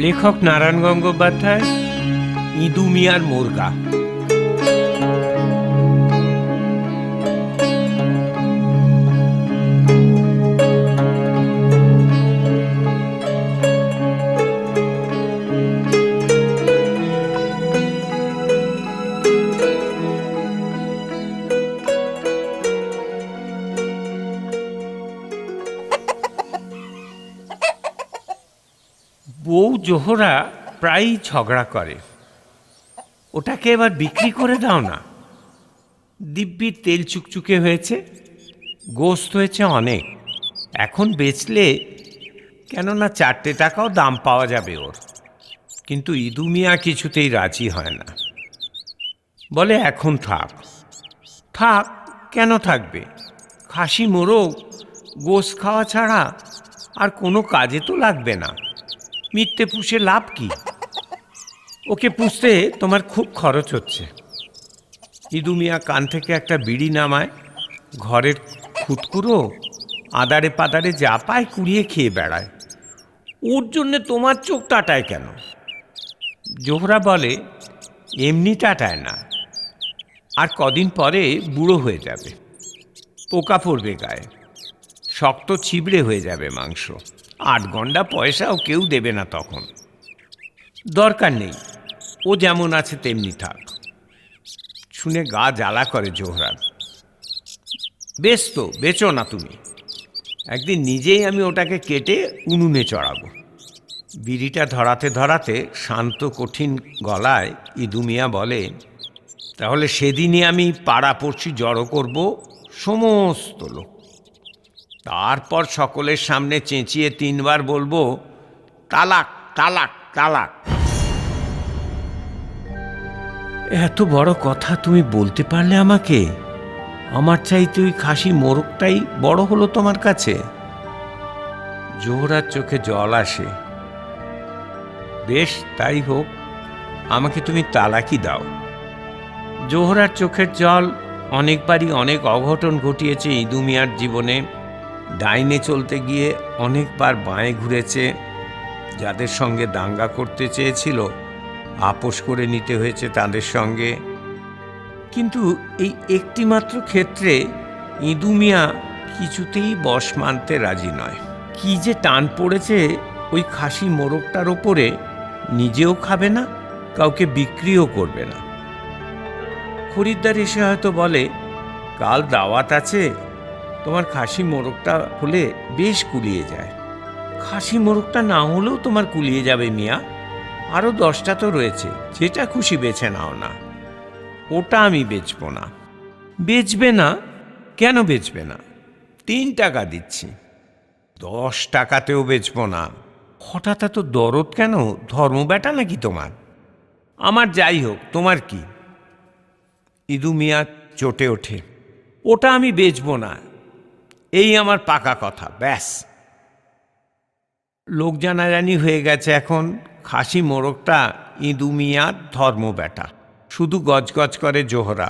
লেখক নারায়ণ গঙ্গোপাধ্যায়, ইঁদু মিয়ার মুরগা। বউ জোহরা প্রায়ই ঝগড়া করে, ওটাকে এবার বিক্রি করে দাও না। দিব্যি তেল চুকচুকে হয়েছে, গোস্ত হয়েছে অনেক, এখন বেচলে কেননা 4 টাকাও দাম পাওয়া যাবে ওর। কিন্তু ইদু মিয়া কিছুতেই রাজি হয় না, বলে এখন থাক। থাক কেন থাকবে? খাসি মোরগ গোস্ত খাওয়া ছাড়া আর কোনো কাজে তো লাগবে না, মিথ্যে পুষে লাভ কি? ওকে পুষতে তোমার খুব খরচ হচ্ছে। ইদু মিয়া কান থেকে একটা বিড়ি নামায়, ঘরের খুটকুড়ো আদারে পাদারে যা পায় কুড়িয়ে খেয়ে বেড়ায়। ওর জন্যে তোমার চোখ টাটায় কেন? জোহরা বলে এমনি টাটায় না, আর কদিন পরে বুড়ো হয়ে যাবে, পোকা পড়বে গায়ে, শক্ত ছিবড়ে হয়ে যাবে মাংস, 8 গন্ডা পয়সাও কেউ দেবে না তখন। দরকার নেই, ও যেমন আছে তেমনি থাক। শুনে গা জ্বালা করে জোহরার। বেশ তো, বেচো না তুমি, একদিন নিজেই আমি ওটাকে কেটে উনুনে চড়াবো। বিড়িটা ধরাতে ধরাতে শান্ত কঠিন গলায় ইদু মিয়া বলে, তাহলে সেদিনই আমি পাড়াপড়শি জড়ো করব, সমস্ত লোক। তারপর সকলের সামনে চেঁচিয়ে 3 বার বলবো, তালাক তালাক তালাক। এত বড় কথা তুমি বলতে পারলে আমাকে? আমার চাইতে ওই খাসি মোরগটাই বড় হলো তোমার কাছে? জোহরার চোখে জল আসে। বেশ তাই হোক, আমাকে তুমি তালাকই দাও। জোহরার চোখের জল অনেকবারই অনেক অঘটন ঘটিয়েছে ইদু মিয়ার জীবনে। ডাইনে চলতে গিয়ে অনেকবার বাঁয়ে ঘুরেছে, যাদের সঙ্গে দাঙ্গা করতে চেয়েছিল আপোষ করে নিতে হয়েছে তাদের সঙ্গে। কিন্তু এই একটিমাত্র ক্ষেত্রে ইদু মিয়া কিছুতেই বশ মানতে রাজি নয়। কি যে টান পড়েছে ওই খাসি মোরগটার ওপরে, নিজেও খাবে না, কাউকে বিক্রিও করবে না। খরিদ্দার এসে হয়তো বলে, কাল দাওয়াত আছে, তোমার খাসি মোরগটা হলে বেশ কুলিয়ে যায়। খাসি মোরগটা না হলেও তোমার কুলিয়ে যাবে মিয়া, আরও 10টা তো রয়েছে, যেটা খুশি বেছে নাও না। ওটা আমি বেচবো না। বেচবে না? কেন বেচবে না? 3 টাকা দিচ্ছি। 10 টাকাতেও বেচবো না। হঠাৎ এত দরদ কেন? ধর্ম বেটা নাকি তোমার? আমার যাই হোক, তোমার কি? ইদু মিয়া চটে ওঠে, ওটা আমি বেচবো না, এই আমার পাকা কথা, ব্যাস। লোক জানাজানি হয়ে গেছে এখন, খাসি মোরগটা ইদু মিয়ার ধর্ম বেটা। শুধু গজগজ করে জোহরা,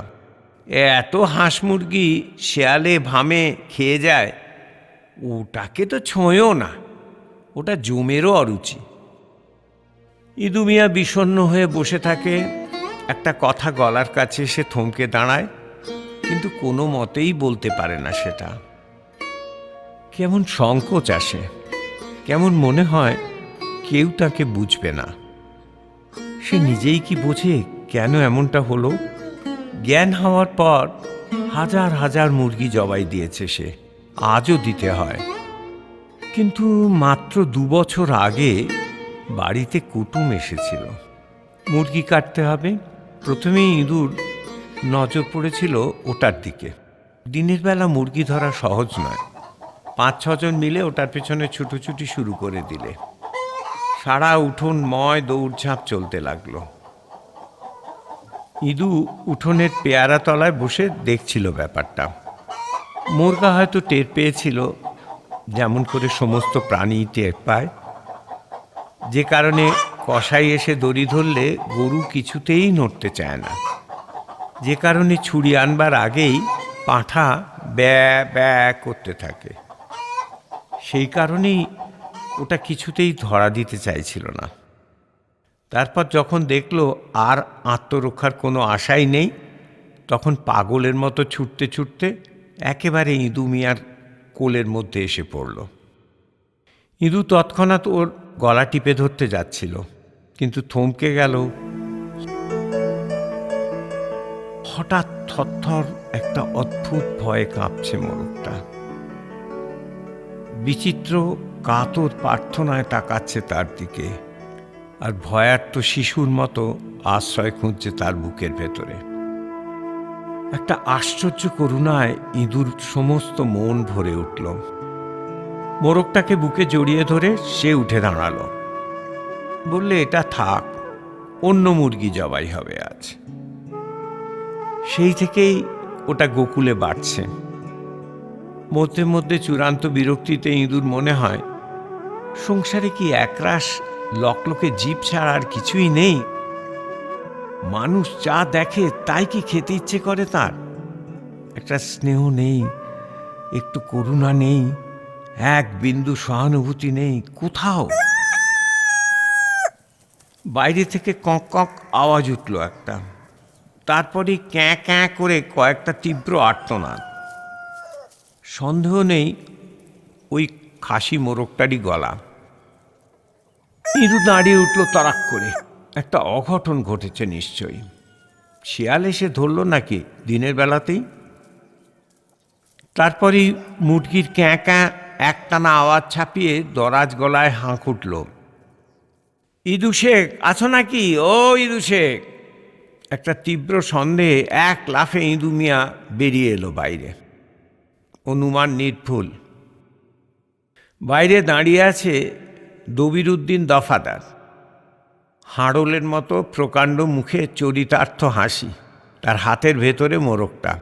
এত হাঁস মুরগি শেয়ালে ভামে খেয়ে যায়, ওটাকে তো ছোঁয়ও না, ওটা জমেরও অরুচি। ইদু মিয়া বিষণ্ণ হয়ে বসে থাকে। একটা কথা গলার কাছে এসে থমকে দাঁড়ায়, কিন্তু কোনো মতেই বলতে পারে না সেটা। কেমন সংকোচ আসে, কেমন মনে হয় কেউ তাকে বুঝবে না। সে নিজেই কি বোঝে কেন এমনটা হলো? জ্ঞান হওয়ার পর হাজার হাজার মুরগি জবাই দিয়েছে সে, আজও দিতে হয়। কিন্তু মাত্র 2 বছর আগে বাড়িতে কুটুম এসেছিল, মুরগি কাটতে হবে। প্রথমেই ইঁদুর নজর পড়েছিল ওটার দিকে। দিনের বেলা মুরগি ধরা সহজ নয়। 5-6 জন মিলে ওটার পেছনে ছুটোছুটি শুরু করে দিলে সারা উঠোন ময় দৌড়ঝাঁপ চলতে লাগলো। ইদু উঠোনের পেয়ারা তলায় বসে দেখছিল ব্যাপারটা। মুরগা হয়তো টের পেয়েছিল, যেমন করে সমস্ত প্রাণী টের পায়, যে কারণে কসাই এসে দড়ি ধরলে গরু কিছুতেই নড়তে চায় না, যে কারণে ছুরি আনবার আগেই পাঁঠা ব্যা ব্যা করতে থাকে। সেই কারণেই ওটা কিছুতেই ধরা দিতে চাইছিল না। তারপর যখন দেখল আর আত্মরক্ষার কোনো আশাই নেই, তখন পাগলের মতো ছুটতে ছুটতে একেবারে ইঁদু মিয়ার কোলের মধ্যে এসে পড়ল। ইঁদু তৎক্ষণাৎ ওর গলা টিপে ধরতে যাচ্ছিল, কিন্তু থমকে গেল। হঠাৎ থরথর একটা অদ্ভুত ভয়ে কাঁপছে মোরগটা। বিচিত্র কাতর প্রার্থনায় তাকাচ্ছে তার দিকে, আর ভয়ার্ত শিশুর মতো আশ্রয় খুঁজছে তার বুকের ভেতরে। একটা আশ্চর্য করুণায় ইঁদুর সমস্ত মন ভরে উঠল। মোরগটাকে বুকে জড়িয়ে ধরে সে উঠে দাঁড়ালো, বললে, এটা থাক, অন্য মুরগি জবাই হবে আজ। সেই থেকেই ওটা গোকুলে বাড়ছে। মধ্যে মধ্যে চূড়ান্ত বিরক্তিতে ইঁদুর মনে হয়, সংসারে কি একরাশ লকলকে জীব ছাড়া আর কিছুই নেই? মানুষ যা দেখে তাই কি খেতে ইচ্ছে করে তার? একটা স্নেহ নেই, একটু করুণা নেই, এক বিন্দু সহানুভূতি নেই কোথাও। বাইরে থেকে কক কক আওয়াজ উঠল একটা, তারপরে ক্যাঁ ক্যাঁ করে কয়েকটা তীব্র আর্তনাদ। সন্দেহ নেই ওই খাসি মোরগটারই গলা। ইঁদু দাঁড়িয়ে উঠল তারাক করে। একটা অঘটন ঘটেছে নিশ্চয়ই। শিয়াল এসে ধরল নাকি দিনের বেলাতেই? তারপরই মুরগির ক্যাঁ ক্যাঁ একটানা আওয়াজ ছাপিয়ে দরাজ গলায় হাঁক উঠল, ইদু শেখ আছো নাকি? ও ইদু শেখ! একটা তীব্র সন্দেহে এক লাফে ইঁদু মিয়া বেরিয়ে এলো বাইরে। অনুমান নির্ভুল। বাইরে দাঁড়িয়ে আছে দবিরউদ্দিন দফাদার, হাঁড়লের মতো প্রকাণ্ড মুখে চরিতার্থ হাসি। তার হাতের ভেতরে মোরগটা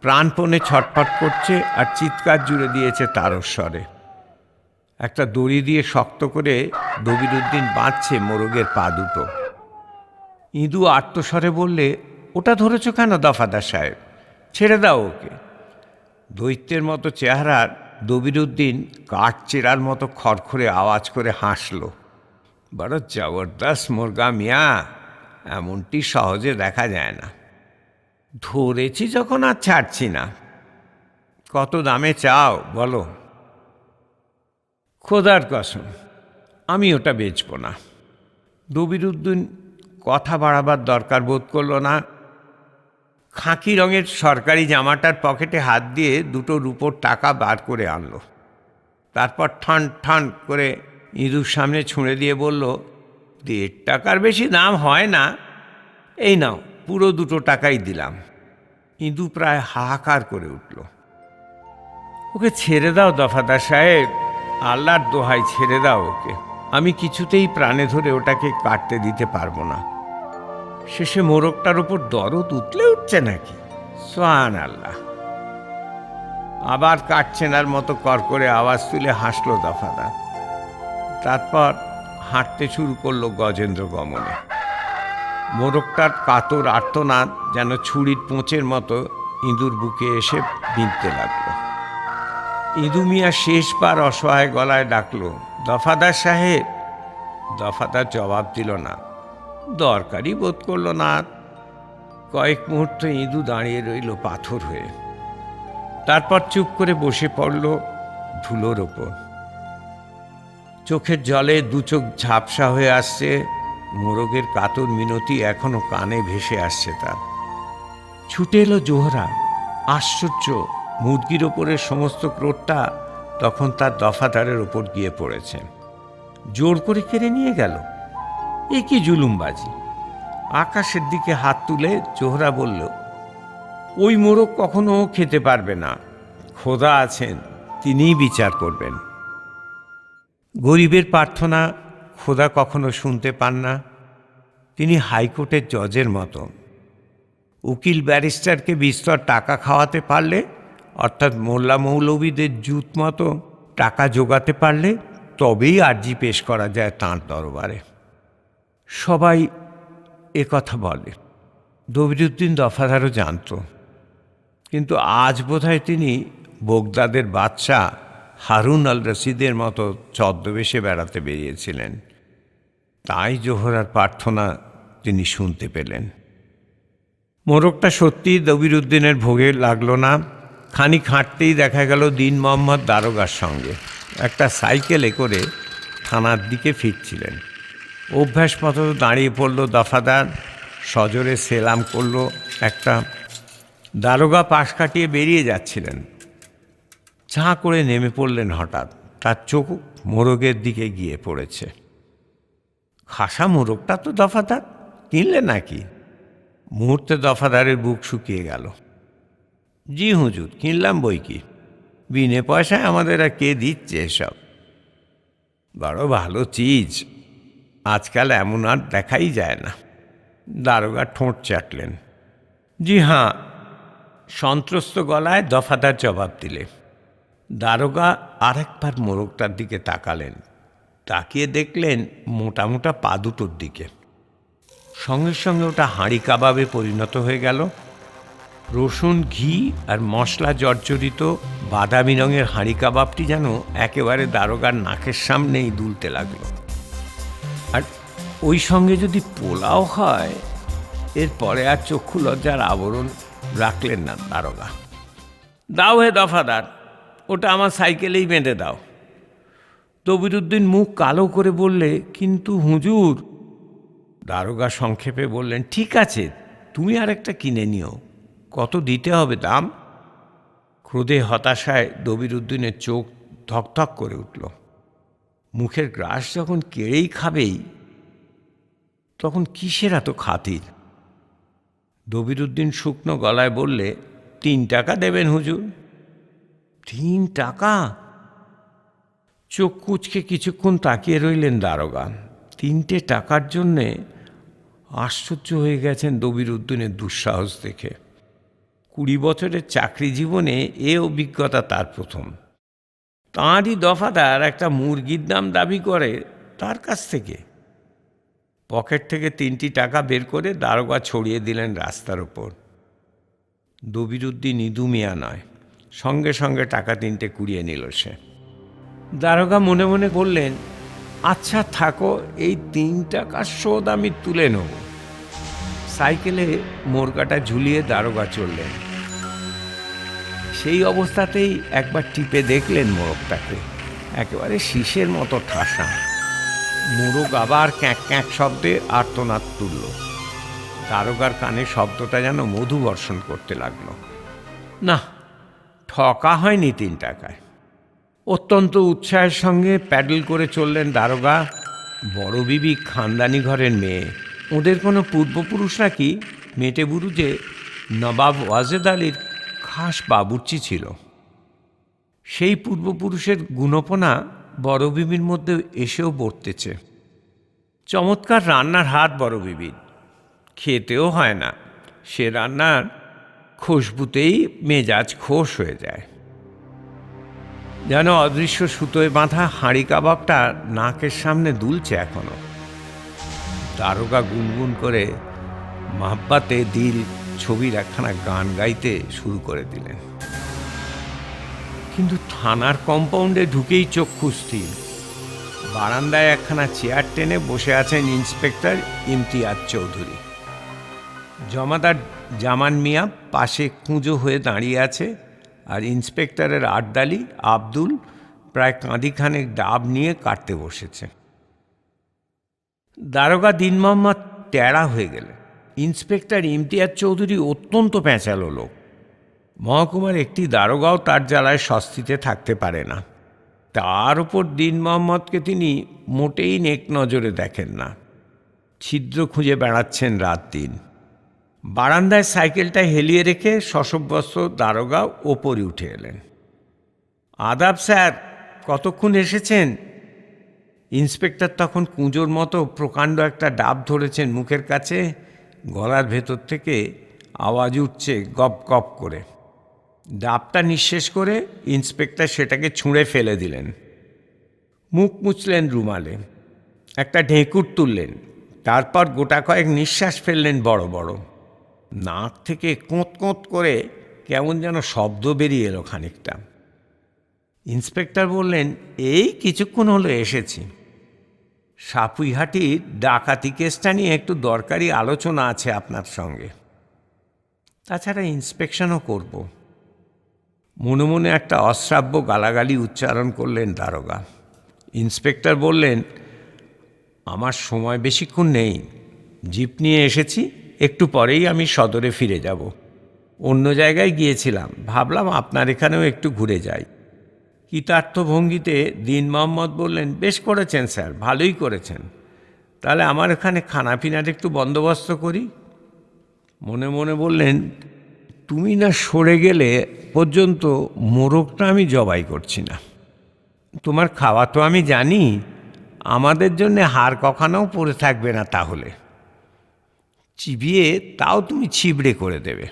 প্রাণপণে ছটফট করছে আর চিৎকার জুড়ে দিয়েছে তারস্বরে। একটা দড়ি দিয়ে শক্ত করে দবিরউদ্দিন বাঁধছে মোরগের পা দুটো। ইঁদু আর্তস্বরে বললে, ওটা ধরেছ কেন দফাদার সাহেব? ছেড়ে দাও ওকে। দৈত্যের মতো চেহারার দবিরউদ্দিন কাঠ চেরার মতো খড়খড়ে আওয়াজ করে হাসল। বড় জবরদস্ত মুরগা মিয়া, এমনটি সহজে দেখা যায় না। ধরেছি যখন আর ছাড়ছি না। কত দামে চাও বলো? খোদার কসম, আমি ওটা বেচব না। দবিরউদ্দিন কথা বাড়াবার দরকার বোধ করল না। খাকি রঙের সরকারি জামাটার পকেটে হাত দিয়ে দুটো রুপোর টাকা বার করে আনলো। তারপর ঠান ঠান করে ইঁদুর সামনে ছুঁড়ে দিয়ে বলল, 1.5 টাকার বেশি দাম হয় না, এই নাও, পুরো 2 টাকাই দিলাম। ইঁদু প্রায় হাহাকার করে উঠল। ওকে ছেড়ে দাও দফাদার সাহেব, আল্লাহর দোহাই ছেড়ে দাও ওকে। আমি কিছুতেই প্রাণে ধরে ওটাকে কাটতে দিতে পারবো না। শেষে মোরগটার উপর দরদ উতলে উঠছে নাকি? সুবহান আল্লাহ। আবার কাটছেনার মতো কর করে আওয়াজ তুলে হাসলো দফাদার। তারপর হাঁটতে শুরু করলো গজেন্দ্র গমনে। মোরগটার কাতর আর্তনাদ যেন ছুরির পোঁচের মতো ইঁদুর বুকে এসে বিঁধতে লাগলো। ইঁদু মিয়া শেষবার অসহায় গলায় ডাকল, দফাদার সাহেব। দফাদার জবাব দিল না, দরকারই বোধ করল না। কয়েক মুহূর্ত ইঁদু দাঁড়িয়ে রইল পাথর হয়ে। তারপর চুপ করে বসে পড়ল ধুলোর ওপর। চোখের জলে 2 চোখ ঝাপসা হয়ে আসছে। মোরগের কাতর মিনতি এখনো কানে ভেসে আসছে তার। ছুটে এলো জোহরা। আশ্চর্য, মুরগির ওপরের সমস্ত ক্রোধটা তখন তার দফাদারের ওপর গিয়ে পড়েছে। জোর করে কেড়ে নিয়ে গেল। এ কি জুলুমবাজি! আকাশের দিকে হাত তুলে জোহরা বলল, ওই মোরগ কখনো খেতে পারবে না। খোদা আছেন, তিনিই বিচার করবেন। গরিবের প্রার্থনা খোদা কখনো শুনতে পান না। তিনি হাইকোর্টের জজের মতো। উকিল ব্যারিস্টারকে বিস্তর টাকা খাওয়াতে পারলে, অর্থাৎ মোল্লা মৌলবীদের জুত মতো টাকা জোগাতে পারলে তবেই আর্জি পেশ করা যায় তাঁর দরবারে। সবাই কথা বলে। দবিরউদ্দিন দফাদারও জানত। কিন্তু আজ বোধহয় তিনি বোগদাদের বাদশাহ হারুন আল রশিদের মতো ছদ্মবেশে বেড়াতে বেরিয়েছিলেন। তাই জোহরার প্রার্থনা তিনি শুনতে পেলেন। মোরগটা সত্যি দবিরুদ্দিনের ভোগে লাগলো না। খানিক হাঁটতেই দেখা গেল দীন মোহাম্মদ দারোগার সঙ্গে একটা সাইকেলে করে থানার দিকে ফিরছিলেন। অভ্যাস মতো দাঁড়িয়ে পড়ল দফাদার, সজোরে সেলাম করল একটা। দারোগা পাশ কাটিয়ে বেরিয়ে যাচ্ছিলেন। ঝাঁ করে নেমে পড়লেন হঠাৎ। তার চোখ মোরগের দিকে গিয়ে পড়েছে। খাসা মোরগটা তো দফাদার, কিনলে নাকি? মুহূর্তে দফাদারের বুক শুকিয়ে গেল। জি হুজুর, কিনলাম বই কি, বিনে পয়সায় আমাদের আর কে দিচ্ছে এসব? বড় ভালো চিজ, আজকাল এমন আর দেখাই যায় না। দারোগা ঠোঁট চাটলেন। জি হ্যাঁ, সন্ত্রস্ত গলায় দফাদার জবাব দিলে। দারোগা আরেকবার মোরগটার দিকে তাকালেন। তাকিয়ে দেখলেন মোটা মোটা পা দুটোর দিকে। সঙ্গে সঙ্গে ওটা হাঁড়ি কাবাবে পরিণত হয়ে গেল। রসুন, ঘি আর মশলা জর্জরিত বাদামি রঙের হাঁড়ি কাবাবটি যেন একেবারে দারোগার নাকের সামনেই দুলতে লাগলো। আর ওই সঙ্গে যদি পোলাও হয়, এরপরে আর চক্ষু লজ্জার আবরণ রাখলেন না দারোগা। দাও হে দফাদার, ওটা আমার সাইকেলেই বেঁধে দাও। দবিরুদ্দিন মুখ কালো করে বললে, কিন্তু হুজুর। দারোগা সংক্ষেপে বললেন, ঠিক আছে, তুমি আরেকটা কিনে নিও। কত দিতে হবে দাম? ক্রোধে হতাশায় দবিরুদ্দিনের চোখ ধকধক করে উঠল। মুখের গ্রাস যখন কেড়েই খাবেই, তখন কিসের এত খাতির? দবিরুদ্দিন শুকনো গলায় বললে, 3 টাকা দেবেন হুজুর। 3 টাকা? চোখ কুঁচকে কিছুক্ষণ তাকিয়ে রইলেন দারোগা। 3টে টাকার জন্যে আশ্চর্য হয়ে গেছেন দবিরুদ্দিনের দুঃসাহস দেখে। 20 বছরের চাকরি জীবনে এ অভিজ্ঞতা তার প্রথম। তাঁরই দফাদার একটা মুরগির দাম দাবি করে তার কাছ থেকে। পকেট থেকে 3টি টাকা বের করে দারোগা ছড়িয়ে দিলেন রাস্তার ওপর। দবিরুদ্দিন ইদু মিয়া নয়, সঙ্গে সঙ্গে টাকা 3টে কুড়িয়ে নিল সে। দারোগা মনে মনে বললেন, আচ্ছা থাকো, এই 3 টাকার শোধ আমি তুলে নেব। সাইকেলে মোরগাটা ঝুলিয়ে দারোগা চললেন। সেই অবস্থাতেই একবার টিপে দেখলেন মোরগটাকে, একেবারে শীষের মতো ঠাসা। মোরগ আবার ক্যাঁক ক্যাঁক শব্দে আর্তনাদ তুলল। দারোগার কানে শব্দটা যেন মধু বর্ষণ করতে লাগলো। না, ঠকা হয়নি 3 টাকায়। অত্যন্ত উৎসাহের সঙ্গে প্যাডেল করে চললেন দারোগা। বড় বিবি খানদানি ঘরের মেয়ে। ওদের কোনো পূর্বপুরুষ নাকি মেটেবুরুজে নবাব ওয়াজেদ আলীর খাস বাবুর্চি ছিল। সেই পূর্বপুরুষের গুণপনা বড় বিবির মধ্যে এসেও বর্তেছে। চমৎকার রান্নার হাত বড় বিবির, খেতেও হয় না। সে রান্নার খুশবুতেই মেজাজ খোশ হয়ে যায়। যেন অদৃশ্য সুতোয় বাঁধা হাঁড়ি কাবাবটা নাকের সামনে দুলছে এখনো। দারোগা গুনগুন করে মাহব্বাতে দিল ছবির একখানা গান গাইতে শুরু করে দিলেন। কিন্তু থানার কম্পাউন্ডে ঢুকেই চক্ষু স্থির। বারান্দায় একখানা চেয়ার টেনে বসে আছেন ইন্সপেক্টর ইমতিয়াজ চৌধুরী। জমাদার জামান মিয়া পাশে কুঁজো হয়ে দাঁড়িয়ে আছে, আর ইন্সপেক্টরের আর্দালি আব্দুল প্রায় কাঁদিখানেক ডাব নিয়ে কাটতে বসেছে। দারোগা দীন মোহাম্মদ টেরা হয়ে গেলেন। ইন্সপেক্টর ইমতিয়াজ চৌধুরী অত্যন্ত প্যাঁচালো লোক। মহকুমার একটি দারোগাও তার জ্বালায় স্বস্তিতে থাকতে পারে না। তার উপর দীন মোহাম্মদকে তিনি মোটেই নেক নজরে দেখেন না। ছিদ্র খুঁজে বেড়াচ্ছেন রাত দিন। বারান্দায় সাইকেলটা হেলিয়ে রেখে শশব্যস্ত দারোগা ওপরে উঠে এলেন। আদাব স্যার, কতক্ষণ এসেছেন? ইন্সপেক্টর তখন কুঁজোর মতো প্রকাণ্ড একটা ডাব ধরেছেন মুখের কাছে। গলার ভেতর থেকে আওয়াজ উঠছে গপ গপ করে। ডাবটা নিঃশেষ করে ইন্সপেক্টর সেটাকে ছুঁড়ে ফেলে দিলেন। মুখ মুছলেন রুমালে, একটা ঢেঁকুর তুললেন, তারপর গোটা কয়েক নিঃশ্বাস ফেললেন বড় বড়। নাক থেকে কোঁত কোঁত করে কেমন যেন শব্দ বেরিয়ে এলো খানিকটা। ইন্সপেক্টর বললেন, এই কিছুক্ষণ হলো এসেছি। সাপুইহাটির ডাকাতি কেসটা নিয়ে একটু দরকারি আলোচনা আছে আপনার সঙ্গে। তাছাড়া ইন্সপেকশনও করব। মনে মনে একটা অশ্রাব্য গালাগালি উচ্চারণ করলেন দারোগা। ইন্সপেক্টর বললেন, আমার সময় বেশিক্ষণ নেই, জিপ নিয়ে এসেছি, একটু পরেই আমি সদরে ফিরে যাব। অন্য জায়গায় গিয়েছিলাম, ভাবলাম আপনার এখানেও একটু ঘুরে যাই। কৃতার্থ ভঙ্গিতে দীন মোহাম্মদ বললেন, বেশ করেছেন স্যার, ভালোই করেছেন। তাহলে আমার এখানে খানাপিনার একটু বন্দোবস্ত করি। মনে মনে বললেন, তুমি না সরে গেলে পর্যন্ত মোরগটা আমি জবাই করছি না। তোমার খাওয়া তো আমি জানি, আমাদের জন্যে হাড় কখনও পড়ে থাকবে না, তাহলে চিবিয়ে তাও তুমি ছিবড়ে করে দেবে।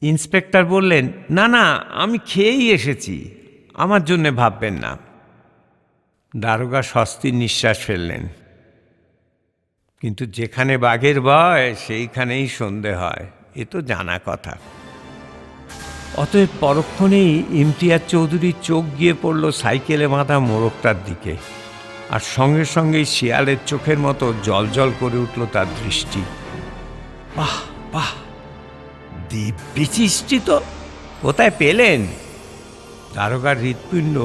ইন্সপেক্টর বললেন, না না, আমি খেয়েই এসেছি, আমার জন্যে ভাববেন না। দারোগা স্বস্তির নিঃশ্বাস ফেললেন। কিন্তু যেখানে বাঘের ভয় সেইখানেই সন্ধে হয়, এ তো জানা কথা। অতএব পরক্ষণেই ইমতিয়াজ চৌধুরীর চোখ গিয়ে পড়ল সাইকেলে বাঁধা মোরগটার দিকে, আর সঙ্গে সঙ্গেই শিয়ালের চোখের মতো জলজল করে উঠল তার দৃষ্টি। বাহ বাহ, দিব্যি চিষ্টি তো, কোথায় পেলেন? দারোগার হৃৎপিণ্ড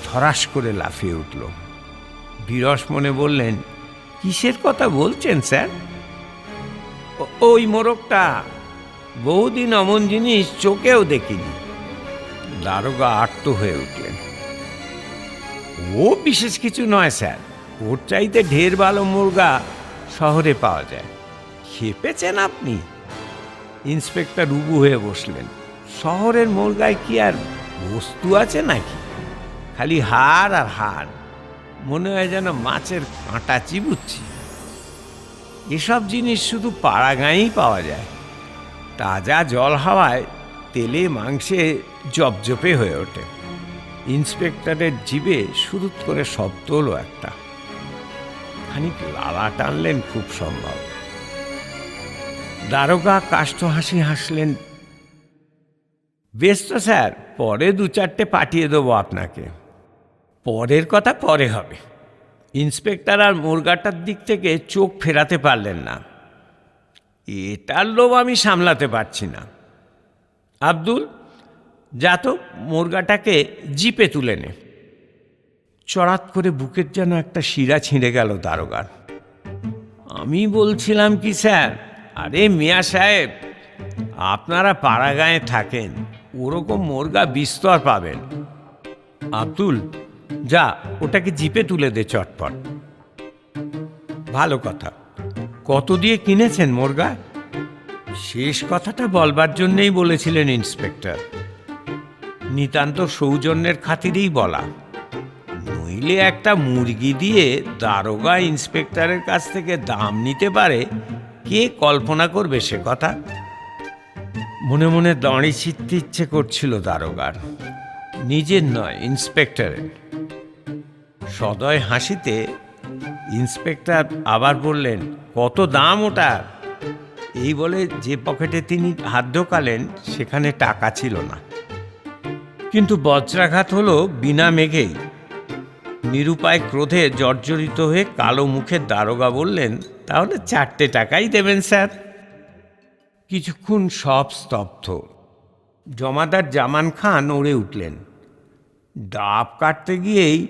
ধরাস করে লাফিয়ে উঠল। বিরস মনে বললেন, কিসের কথা বলছেন স্যার? ওই মোরগটা, বহুদিন অমন জিনিস চোখেও দেখিনি। দারোগা আর্ত হয়ে উঠলেন। ও বিশেষ কিছু নয় স্যার, ওর চাইতে ঢের ভালো মুরগা শহরে পাওয়া যায়। খেপেছেন আপনি? ইন্সপেক্টর উবু হয়ে বসলেন। শহরের মুরগায় কি আর বস্তু আছে নাকি? খালি হাড় আর হাড়, মনে হয় যেন মাছের কাঁটা চিবুচ্ছি। এসব জিনিস শুধু পাড়া গাঁয়েই পাওয়া যায়। তাজা জল হাওয়ায় তেলে মাংসে জপজপে হয়ে ওঠে। ইন্সপেক্টরের জিভে শুরু করে শব্দ হলো একটা। খানিক লালা টানলেন খুব সম্ভব। দারোগা কাষ্ঠ হাসি হাসলেন। বেশ তো স্যার, পরে 2-4টে পাঠিয়ে দেবো আপনাকে। পরের কথা পরে হবে। ইন্সপেক্টর আর মুরগাটার দিক থেকে চোখ ফেরাতে পারলেন না। এটার লোভ আমি সামলাতে পারছি না। আব্দুল, যা তো মুরগাটাকে জিপে তুলে নে। চড়াত করে বুকের যেন একটা শিরা ছিঁড়ে গেল দারোগার। আমি বলছিলাম কি স্যার, আরে মিয়া সাহেব, আপনারা পাড়া গাঁয়ে থাকেন, ওরকম মুরগা বিস্তর পাবেন। আব্দুল, যা ওটাকে জিপে তুলে দে চটপট। ভালো কথা। কত দিয়ে কিনেছেন মুরগা? শেষ কথাটা বলবার জন্যেই বলেছিলেন ইন্সপেক্টর। নিতান্ত সৌজন্যের খাতিরেই বলা, নইলে একটা মুরগি দিয়ে দারোগা ইন্সপেক্টরের কাছ থেকে দাম নিতে পারে, কে কল্পনা করবে সে কথা? মনে মনে দাঁড়ি ছিটতে ইচ্ছে করছিল দারোগার, নিজের নয় ইন্সপেক্টরের। সদয় হাসিতে ইন্সপেক্টর আবার বললেন, কত দাম ওটার? এই বলে যে পকেটে তিনি হাত ঢোকালেন সেখানে টাকা ছিল না। কিন্তু বজ্রাঘাত হলো বিনা মেঘেই। নিরুপায় ক্রোধে জর্জরিত হয়ে কালো মুখের দারোগা বললেন, তাহলে 4টে টাকাই দেবেন স্যার। কিছুক্ষণ সব স্তব্ধ। জমাদার জামান খান ওড়ে উঠলেন। ডাব কাটতে গিয়েই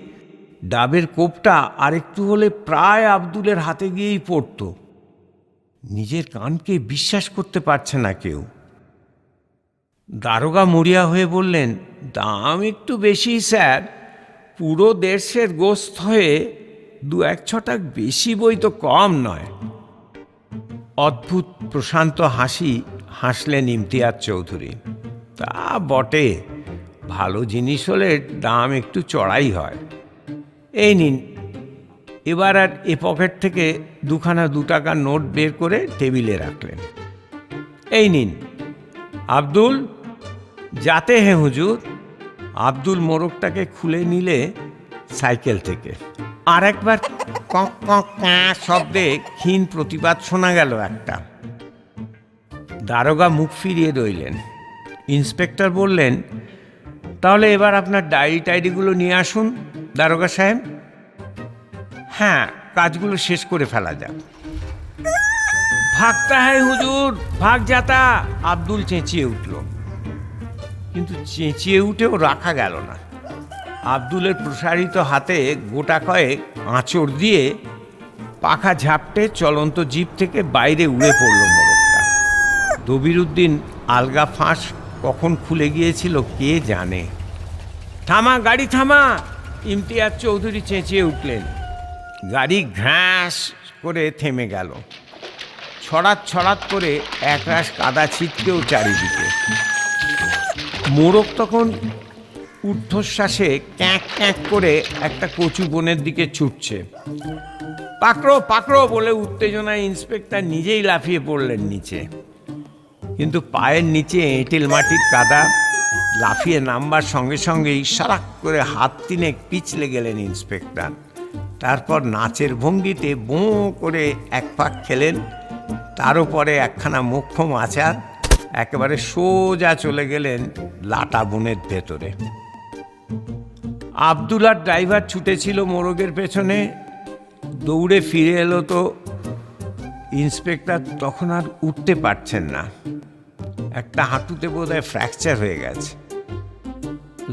ডাবের কোপটা আরেকটু হলে প্রায় আব্দুলের হাতে গিয়েই পড়ত। নিজের কানকে বিশ্বাস করতে পারছে না কেউ। দারোগা মরিয়া হয়ে বললেন, দাম একটু বেশি স্যার, পুরো 150 গোস্ত হয়ে 2-1 টাকা বেশি বই তো কম নয়। অদ্ভুত প্রশান্ত হাসি হাসলেন ইমতিয়াজ চৌধুরী। তা বটে, ভালো জিনিস হলে দাম একটু চড়াই হয়। এই নিন। এবার আর এ পকেট থেকে 2 টাকার নোট বের করে টেবিলে রাখলেন। এই নিন। আব্দুল, যাতে হে হুজুর। আব্দুল মোরগটাকে খুলে নিলে সাইকেল থেকে। আর একবার কক কক শব্দে ক্ষীণ প্রতিবাদ শোনা গেল একটা। দারোগা মুখ ফিরিয়ে রইলেন। ইন্সপেক্টর বললেন, তাহলে এবার আপনার ডায়েরি টাইরিগুলো নিয়ে আসুন দারোগা সাহেব। হ্যাঁ, কাজগুলো শেষ করে ফেলা যাক। ভাগতা হ্যায় হুজুর, ভাগ যাতা, আব্দুল চেঁচিয়ে উঠল। কিন্তু চেঁচিয়ে উঠেও রাখা গেল না। আব্দুলের প্রসারিত হাতে গোটা কয়েক আঁচড় দিয়ে পাখা ঝাপটে চলন্ত জিপ থেকে বাইরে উড়ে পড়ল মোড়কটা। দবিরুদ্দিন আলগা ফাঁস কখন খুলে গিয়েছিল কে জানে। থামা, গাড়ি থামা, ইমতিয়াজ চৌধুরী চেঁচিয়ে উঠলেন। গাড়ি ঘ্যাঁস করে থেমে গেল। ছড়াত ছড়াত করে একরাশ কাদা ছিটকেও চারিদিকে। মোড়ক তখন ঊর্ধ্বশ্বাসে ক্যাঁক ক্যাঁক করে একটা কচু বনের দিকে ছুটছে। পাকড়ো পাকড়ো বলে উত্তেজনায় ইন্সপেক্টর নিজেই লাফিয়ে পড়লেন নিচে। কিন্তু পায়ের নিচে এঁটেল মাটির কাদা। লাফিয়ে নামবার সঙ্গে সঙ্গেই সারাক করে হাত তিনেক পিছলে গেলেন ইন্সপেক্টর। তারপর নাচের ভঙ্গিতে বোঁ করে এক পাক খেলেন। তার উপরে একখানা মোক্ষম আচার একেবারে সোজা চলে গেলেন লাটা বনের ভেতরে। আব্দুল আর ড্রাইভার ছুটেছিল মোড়কের পেছনে। দৌড়ে ফিরে এলো তো ইন্সপেক্টর তখন আর উঠতে পারছেন না। একটা হাঁটুতে বোধহয় ফ্র্যাকচার হয়ে গেছে।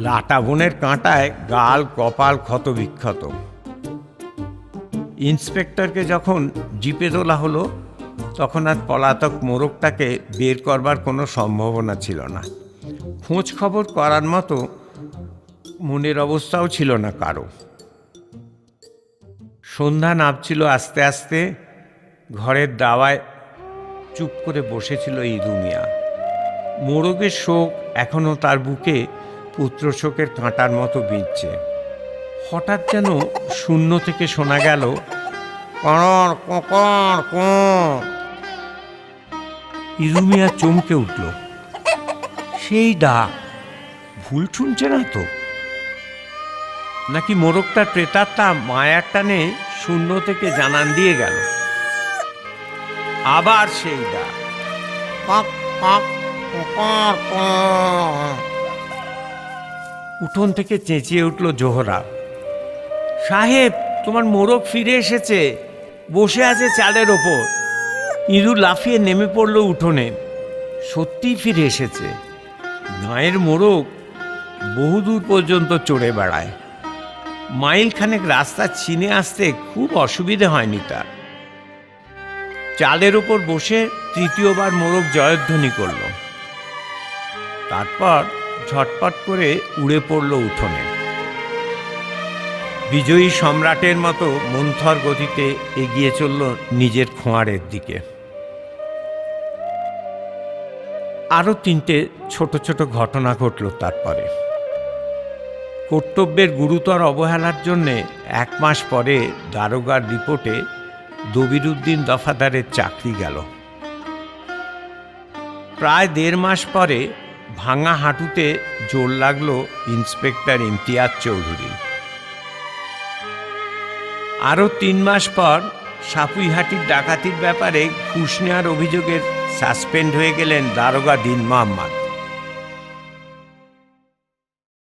লাটা বনের কাঁটায় গাল কপাল ক্ষত বিক্ষত। ইন্সপেক্টরকে যখন জিপে তোলা হলো তখন আর পলাতক মোড়কটাকে বের করবার কোনো সম্ভাবনা ছিল না। খোঁজ খবর করার মতো মনের অবস্থাও ছিল না কারো। সন্ধ্যা নামছিল আস্তে আস্তে। ঘরের দাওয়ায় চুপ করে বসেছিল ইদু মিয়া। মোড়কের শোক এখনো তার বুকে পুত্র শোকের কাঁটার মতো বিঁধছে। হঠাৎ যেন শূন্য থেকে শোনা গেল কড় কড় কড়। ইদু মিয়া চমকে উঠল। সেই ডাক, ভুল শুনছে না তো? নাকি মোড়কটার প্রেতাত্মা মায়ার টানে শূন্য থেকে জানান দিয়ে গেল? আবার সেই ডাক, উঠোন থেকে চেঁচিয়ে উঠল জোহরা। সাহেব, তোমার মোড়ক ফিরে এসেছে, বসে আছে চালের ওপর। ইঁদু লাফিয়ে নেমে পড়ল উঠোনে। সত্যিই ফিরে এসেছে। গাঁয়ের মোড়ক বহুদূর পর্যন্ত চড়ে বেড়ায়। মাইল খানেক রাস্তা চিনে আসতে খুব অসুবিধে হয়নি তার। চালের ওপর বসে তৃতীয়বার মোড়ক জয়ধ্বনি করল। তারপর ঝটপট করে উড়ে পড়ল উঠোনে। বিজয়ী সম্রাটের মতো মন্থর গতিতে এগিয়ে চলল নিজের খোঁয়ারের দিকে। আরো তিনটে ছোট ছোট ঘটনা ঘটল তারপরে। কর্তব্যের গুরুতর অবহেলার জন্যে 1 মাস পরে দারোগার রিপোর্টে দবিরুদ্দিন দফাদারের চাকরি গেল। প্রায় 1.5 মাস পরে ভাঙা হাঁটুতে জোর লাগলো ইন্সপেক্টর ইমতিয়াজ চৌধুরী। আরও 3 মাস পর সাপুইহাটির ডাকাতির ব্যাপারে ঘুষ নেওয়ার অভিযোগের সাসপেন্ড হয়ে গেলেন দারোগা দিন মোহাম্মদ।